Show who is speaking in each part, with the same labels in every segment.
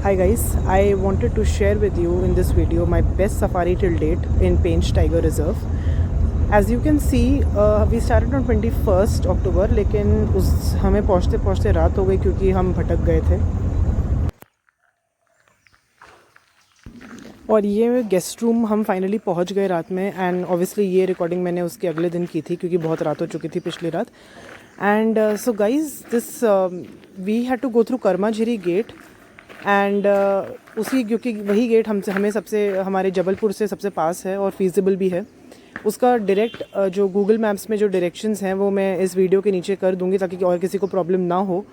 Speaker 1: Hi guys, I wanted to share with you in this video my best safari till date in Pench Tiger Reserve. As you can see, we started on 21st October, लेकिन हमें पहुँचते पहुँचते रात हो गई क्योंकि हम भटक गए थे. और ये गेस्ट रूम हम फाइनली पहुँच गए रात में. एंड ऑब्वियसली ये रिकॉर्डिंग मैंने उसके अगले दिन की थी क्योंकि बहुत रात हो चुकी थी पिछली रात. And so guys this we had to go through Karmajhiri gate. And उसी क्योंकि वही गेट हमें सबसे हमारे जबलपुर से सबसे पास है और फीजिबल भी है. उसका डायरेक्ट जो गूगल मैप्स में जो डायरेक्शंस हैं वो मैं इस वीडियो के नीचे कर दूंगी ताकि और किसी को प्रॉब्लम ना हो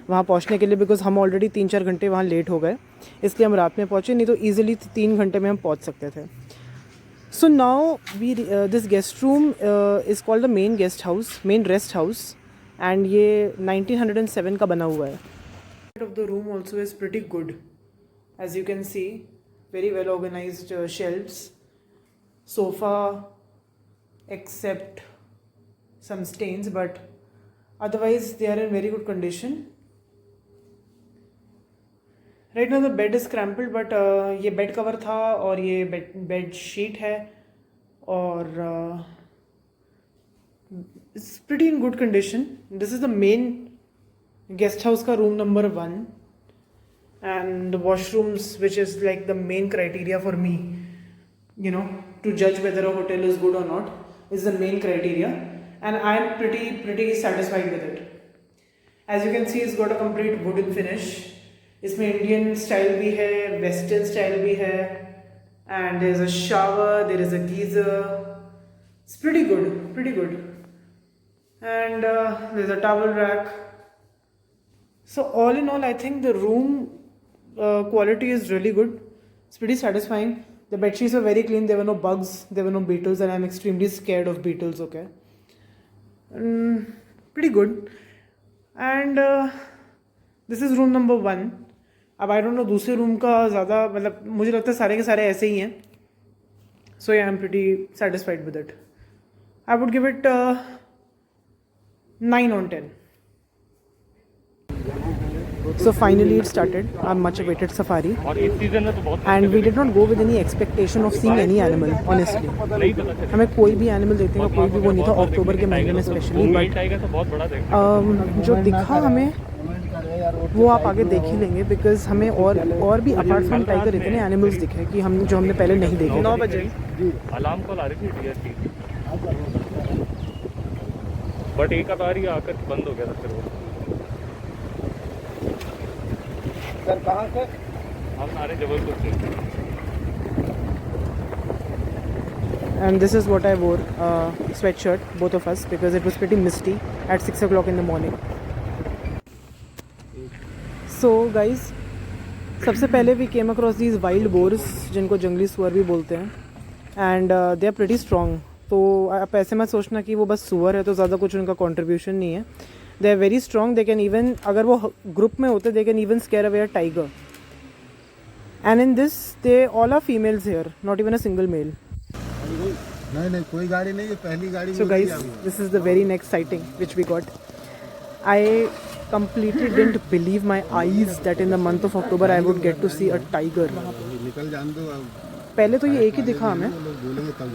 Speaker 1: वहाँ पहुँचने के लिए. बिकॉज हम ऑलरेडी 3-4 घंटे वहाँ लेट हो गए, इसलिए हम रात में पहुँचे, नहीं तो ईजिली 3 घंटे में हम पहुँच सकते थे. So now we this guest room is called the main guest house, main rest house. And ये 1907 का बना हुआ है. of the room also is pretty good, as you can see. Very well organized shelves, sofa except some stains, but otherwise they are in very good condition. Right now the bed is crumpled, but ये bed cover था और ये bed sheet है और it's pretty in good condition. This is the main guest house का room number 1, and the washrooms, which is like the main criteria for me, you know, to judge whether a hotel is good or not, is the main criteria, and I am pretty satisfied with it. As you can see, it's got a complete wooden finish. इसमें Indian style भी है, Western style भी है, and there is a shower, there is a geyser. It's pretty good, and there's a towel rack. So all in all, I think the room quality is really good. It's pretty satisfying. The bed sheets were very clean. There were no bugs. There were no beetles, and I'm extremely scared of beetles. Okay, pretty good. And this is room number 1. अब I don't know दूसरे room का ज़्यादा मतलब मुझे लगता है सारे के सारे ऐसे ही हैं. So yeah, I'm pretty satisfied with it. I would give it 9 on 10. So finally it started, our much awaited safari, and we did not go with any expectation of seeing any animal, honestly. हमें कोई भी animal देखने का कोई भी वो नहीं था अक्टूबर के महीने में स्पेशली. बट जो दिखा हमें वो आप आगे देख ही लेंगे, बिकॉज हमें और भी अपार्ट फ्रॉम टाइगर इतने एनिमल्स दिखे कि हमने पहले नहीं देखे. 9 बजे अलार्म कॉल आ रही थी डीएस की, बट एक बार ही आकर बंद हो गया था. फिर वो सर कहाँ से? हम सारे जबलपुर से. And this is what I wore, sweatshirt, both of us, because it was pretty misty at 6 o'clock in the morning. So guys, सबसे पहले we came across these wild boars, जिनको जंगली सुअर भी बोलते हैं, and they are pretty strong. तो आप ऐसे मत सोचना कि वो बस सुअर है तो ज़्यादा कुछ उनका contribution नहीं है. They are very strong. They can even, अगर वो ग्रुप में होते, they can even scare away a tiger. And in this, they all are females here, not even a single male.
Speaker 2: नहीं कोई गाड़ी नहीं है, पहली गाड़ी.
Speaker 1: So guys, this is the very next sighting which we got. I completely didn't believe my eyes that in the month of October I would get to see a tiger.
Speaker 2: निकल जान दो.
Speaker 1: पहले तो ये एक ही दिखा हमें,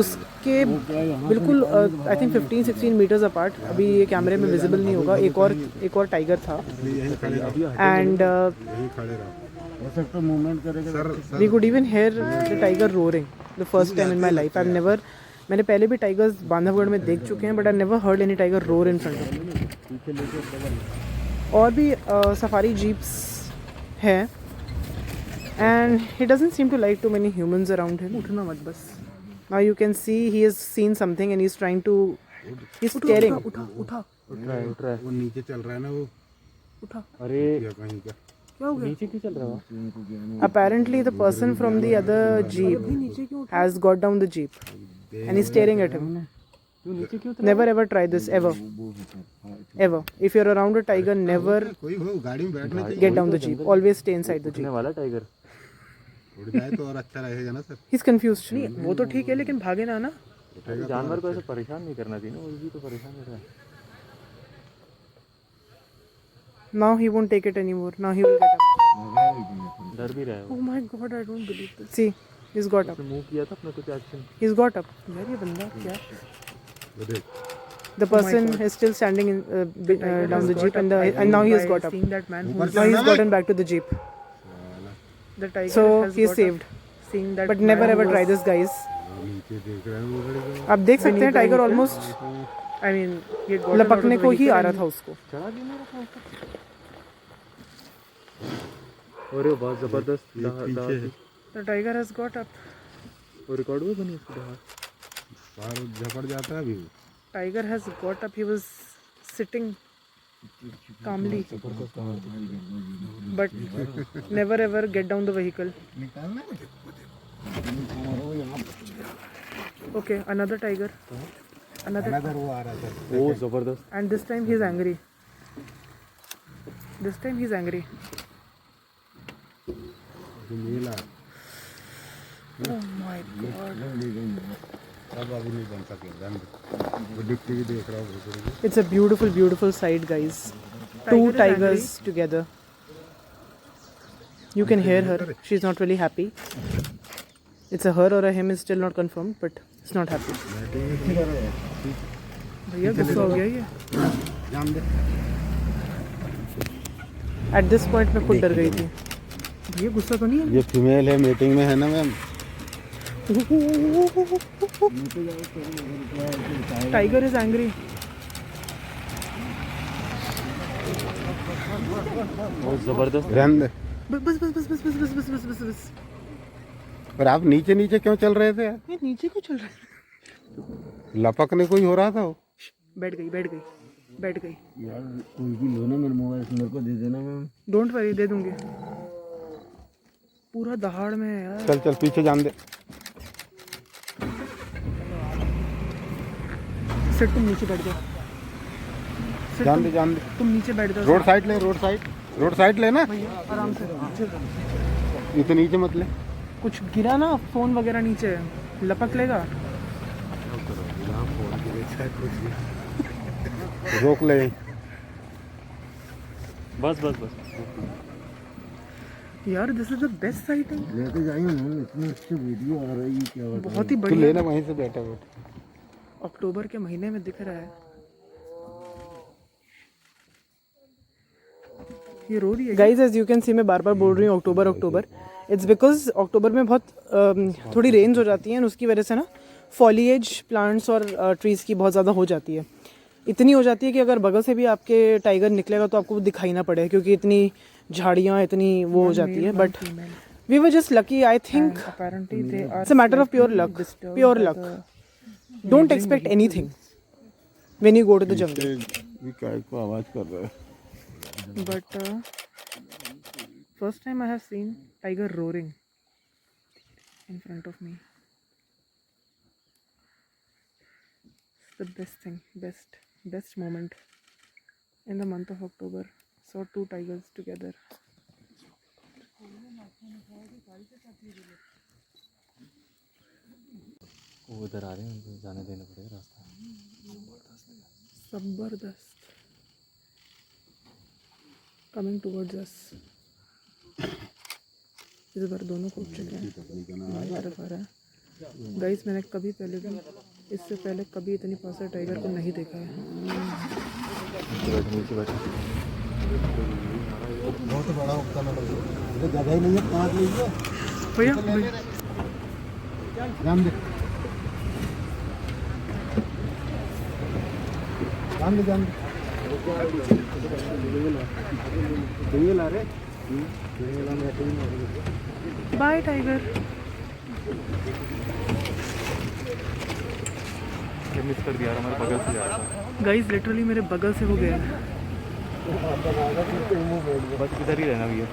Speaker 1: उसके बिल्कुल आई थिंक 15-16 मीटर्स अपार्ट. अभी ये कैमरे में विजिबल नहीं होगा. एक और टाइगर था. And we could even hear the tiger roaring the first time in my life. मैंने पहले भी टाइगर्स बांधवगढ़ में देख चुके हैं, but I never heard any tiger roar in front of me. और भी सफारी जीप्स हैं. And he doesn't seem to like too many humans around him. उठना मत बस. Now you can see he has seen something and he's trying to. He's staring. उठा.
Speaker 2: वो नीचे चल रहा है ना वो.
Speaker 1: उठा.
Speaker 2: अरे कहीं का.
Speaker 1: क्या हो गया?
Speaker 2: नीचे क्यों चल रहा है?
Speaker 1: Apparently the person from the other jeep has got down the jeep and he's staring at him. Never ever try this ever. If you're around a tiger, never get down the jeep. Always stay inside the jeep.
Speaker 2: वाला tiger उड़ जाए तो और अच्छा रहेगा ना sir.
Speaker 1: He's confused. नहीं वो तो ठीक है लेकिन भागे ना.
Speaker 2: जानवर को ऐसे परेशान नहीं करना चाहिए ना, वो भी तो परेशान हो रहा है.
Speaker 1: Now he won't take it anymore. Now he will get up.
Speaker 2: डर भी रहा है वो।
Speaker 1: Oh my God, I don't believe this. See, he's got up.
Speaker 2: उसने मूव किया था अपने कुछ एक्शन।
Speaker 1: He's got up. यार ये बंदा क्या? The person is still standing in, down the jeep, and now he has got up.
Speaker 3: Seeing that man who
Speaker 1: Now he's gotten back to the jeep.
Speaker 3: the tiger
Speaker 1: So
Speaker 3: has
Speaker 1: he's
Speaker 3: got
Speaker 1: saved.
Speaker 3: up, seeing that
Speaker 1: But never
Speaker 3: man
Speaker 1: ever
Speaker 3: who
Speaker 1: try
Speaker 3: was-
Speaker 1: this, guys. आप देख सकते हैं tiger almost
Speaker 3: I mean, he had gotten out of
Speaker 1: लपकने
Speaker 3: the
Speaker 1: को ही
Speaker 3: vehicle
Speaker 1: आ रहा
Speaker 3: and
Speaker 1: था उसको.
Speaker 2: चढ़ा क्यों नहीं रखा ऊपर? अरे बहुत जबरदस्त दहाड़।
Speaker 3: the tiger has got up.
Speaker 2: वो रिकॉर्ड भी बनी उसकी दहाड़।
Speaker 4: झपट जाता है अभी।
Speaker 3: Tiger has got up. He was sitting calmly, but never ever get down the vehicle. Okay, another tiger. Another,
Speaker 4: वो आ रहा था।
Speaker 2: वो जबरदस्त।
Speaker 3: and this time he's angry. This time he's angry.
Speaker 4: Neela
Speaker 3: Oh my God.
Speaker 4: अब अभी नहीं बन सके दंड। वो डिप्टी भी देख रहा हूँ।
Speaker 1: It's a beautiful, beautiful sight, guys.
Speaker 3: Tiger
Speaker 1: Two
Speaker 3: is
Speaker 1: tigers together. You can hear her. She's not really happy. It's a her or a him is still not confirmed, but it's not happy.
Speaker 3: भैया गुस्सा हो गया ये.
Speaker 4: जान दे।
Speaker 1: At this point मैं खुद डर गई थी.
Speaker 3: भैया गुस्सा तो नहीं है?
Speaker 4: ये फीमेल है, मीटिंग में है ना मैम।
Speaker 3: Tiger is angry.
Speaker 2: वो जबरदस्त।
Speaker 4: रहने दे।
Speaker 3: बस बस बस बस बस बस बस बस बस बस.
Speaker 4: पर आप नीचे नीचे क्यों चल रहे थे यार?
Speaker 3: ये नीचे क्यों चल रहा है?
Speaker 4: लपकने को ही हो रहा था वो।
Speaker 3: बैठ गई बैठ गई बैठ गई.
Speaker 4: यार उनकी लो ना, मेरे मोबाइल मेरे को दे देना मैम।
Speaker 3: डोंट वरी, दे दूंगी. पूरा दहाड़ में है यार.
Speaker 4: चल चल पीछे जान दे।
Speaker 3: सिट, तुम नीचे बैठ जाओ. सिट,
Speaker 4: जान दे जान दे।
Speaker 3: तुम नीचे बैठ जाओ.
Speaker 4: रोड साइड ले, रोड साइड लेना।
Speaker 3: भैया आराम से.
Speaker 4: ये तो नीचे मत ले।
Speaker 3: कुछ गिरा ना, फोन वगैरह नीचे लपक लेगा.
Speaker 4: रोक ले।
Speaker 2: बस बस बस।
Speaker 3: यार this is the best sighting.
Speaker 4: लेके जाइए मैम, इतनी अच्छी वीडियो आ रही है, क्या बात है।
Speaker 3: बहुत ही
Speaker 4: तू
Speaker 3: बढ़िया.
Speaker 4: लेना वहीं से बैठा बैठा।
Speaker 3: अक्टूबर के महीने में दिख रहा है. ये रो रही है.
Speaker 1: Guys as you can see, मैं बार बार बोल रही हूँ अक्टूबर. इट्स बिकॉज अक्टूबर में बहुत थोड़ी रेंज हो जाती है और उसकी वजह से ना फॉलिएज प्लांट्स और ट्रीज़ की बहुत ज़्यादा हो जाती है. इतनी हो जाती है कि अगर बगल से भी आपके टाइगर निकलेगा तो आपको दिखाई ना पड़े, क्योंकि इतनी झाड़ियाँ इतनी वो हो जाती है. But we were just lucky, I think.
Speaker 3: apparently they are
Speaker 1: it's a matter of pure luck. Don't expect anything when you go to the jungle.
Speaker 4: ये काय को आवाज कर रहा है।
Speaker 3: but first time I have seen tiger roaring in front of me. It's the best thing, best moment in the month of October. Saw two tigers together.
Speaker 2: वो उधर आ रहे हैं, उनको जाने देना पड़ेगा रास्ता।
Speaker 3: Zabardast. Coming towards us. इस बार दोनों को चुके हैं. तरफ आ रहा है. गाइस मैंने कभी पहले भी, इससे पहले कभी इतनी पास से टाइगर को नहीं देखा है.
Speaker 2: नीचे बैठे।
Speaker 4: बहुत बड़ा होता ना लगे, जगह ही नहीं है, काट लीजिए।
Speaker 3: भैया
Speaker 4: जान दे जान दे जान दे। सिंगल आ रहे, सिंगल आ रहे।
Speaker 3: By Tiger.
Speaker 2: ये मिस कर दिया, हमारे बगल से जा रहा था।
Speaker 3: गाइस लिटरली मेरे बगल से हो गया है.
Speaker 2: बस इधर ही रहना भैया।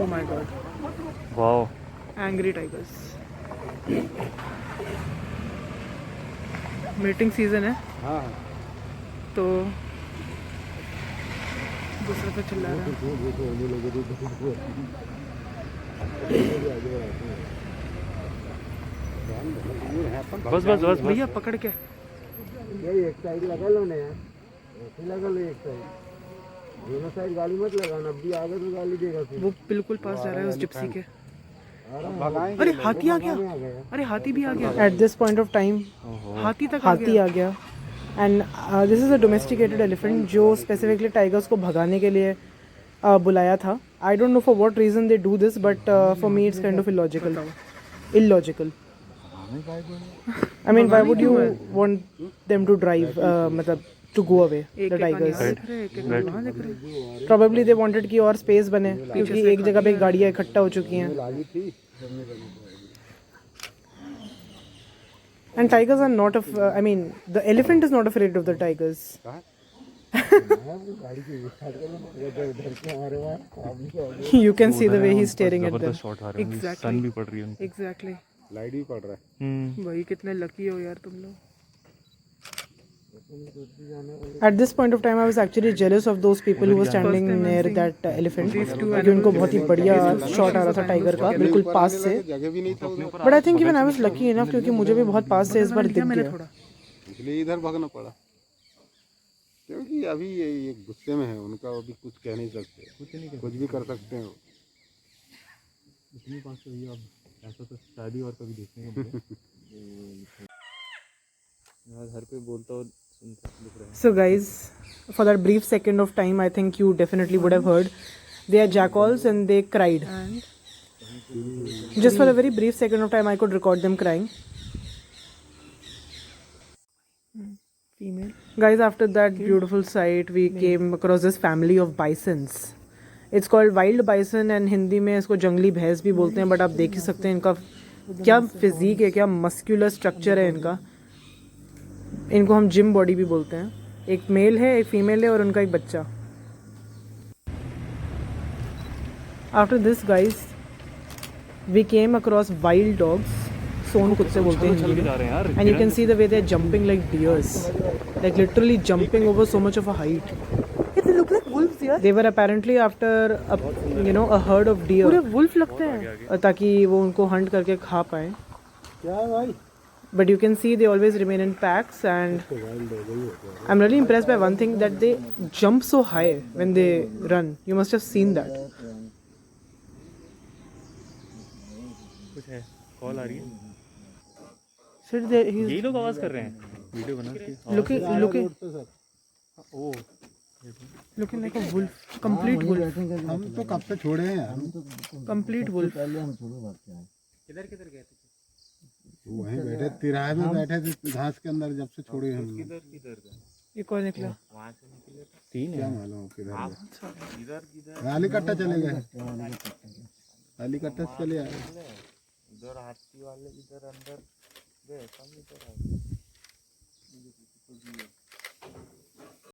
Speaker 3: Oh my god.
Speaker 2: Wow,
Speaker 3: Angry tigers. Meeting season है
Speaker 4: हाँ
Speaker 3: तो दूसरे पे चिल्ला रहा है.
Speaker 2: बस बस बस
Speaker 3: भैया पकड़ के.
Speaker 4: एक साइड लगा लो ना यार, ऐसे लगा लो एक साइड, दोनों साइड गाली मत लगाना, अब भी आगे तो गाली देगा फिर।
Speaker 3: वो बिल्कुल पास जा रहा है उस जिप्सी के।
Speaker 4: भगाएंगे,
Speaker 3: अरे हाथी आ गया, अरे हाथी भी आ गया,
Speaker 1: At this point of time,
Speaker 3: हाथी तक आ
Speaker 1: हाथी
Speaker 3: गया।
Speaker 1: आ गया and this is a domesticated elephant जो स्पेसिफिकली टाइगर्स को भगाने के लिए बुलाया था. I don't know for what reason they do this but for me it's kind of illogical. I mean, why would you want them to drive, मतलब to go away, the tigers?
Speaker 3: कहाँ दिख रहे हैं?
Speaker 1: Probably they wanted कि और space बने क्योंकि एक जगह पे गाड़ियाँ इकट्ठा हो चुकी हैं. And tigers are not I mean, the elephant is not afraid of the tigers. You can see the way he's staring at them.
Speaker 2: जबरदस्त शॉट आ रहे हैं,
Speaker 3: Exactly.
Speaker 2: सन भी पड़ रही है उनकी।
Speaker 3: एग्जैक्टली।
Speaker 4: लाइट भी पड़ रहा है।
Speaker 3: भाई कितने लकी हो यार तुम लोग।
Speaker 1: At this point of time, I was actually jealous of those people who were standing near that elephant क्योंकि उनको बहुत ही बढ़िया शॉट आ रहा था टाइगर का बिल्कुल पास से.
Speaker 4: जगह भी नहीं था उधर,
Speaker 1: But I think even I was lucky enough क्योंकि मुझे भी बहुत पास से इस बार दिख गया.
Speaker 4: इसलिए इधर भागना पड़ा, क्योंकि अभी ये गुस्से में है, उनका अभी कुछ कह नहीं सकते, कुछ भी कर सकते हैं वो।
Speaker 2: इतनी पास से भैया, अब ऐसा तो शायद ही और कभी देखने को मिले। यार घर पे बोलता हो सुनता दिख रहा है।
Speaker 1: So guys, for that brief second of time, I think you definitely would have heard. They are jackals and they cried. Just for a very brief second of time, I could record them crying.
Speaker 3: Female.
Speaker 1: Guys, after that beautiful sight, we came across this family of bisons. It's called wild bison and Hindi में इसको जंगली भैंस भी बोलते हैं, but आप देख ही सकते हैं इनका क्या फिजिक है, क्या मस्क्यूलर स्ट्रक्चर है इनका. इनको हम जिम बॉडी भी बोलते हैं. एक मेल है, एक फीमेल है और उनका एक बच्चा. After this guys, we came across wild dogs. सोन कुत्ते बोलते हैं हिंदी में. And you can see the way they're jumping like deers, like literally jumping over so much of a height.
Speaker 3: They look like wolves यार।
Speaker 1: They were apparently after a herd of deer.
Speaker 3: पूरे wolf लगते हैं।
Speaker 1: ताकि वो उनको Hunt करके खा पाए.
Speaker 4: क्या है भाई?
Speaker 1: But you can see they always remain in packs and I'm really impressed by one thing that they jump so high when they run. You must have seen that.
Speaker 2: कुछ है, कॉल आ रही है।
Speaker 1: So he's
Speaker 2: यही लोग आवाज कर रहे हैं वीडियो बना के।
Speaker 1: looking like a wolf, complete wolf,
Speaker 4: हम तो कब से छोड़े हैं यार,
Speaker 1: complete wolf.
Speaker 4: वहीं बैठे तिराहे में बैठे थे घास के अंदर, जब से छोड़े हैं।
Speaker 1: ये कौन निकला?
Speaker 2: तीन
Speaker 4: क्या
Speaker 2: है।
Speaker 4: मालूम किधर हेलीकॉप्टर चले गए, हेलीकॉप्टर से चले आए।
Speaker 2: इधर हाथी वाले इधर अंदर गए, सब इधर आए।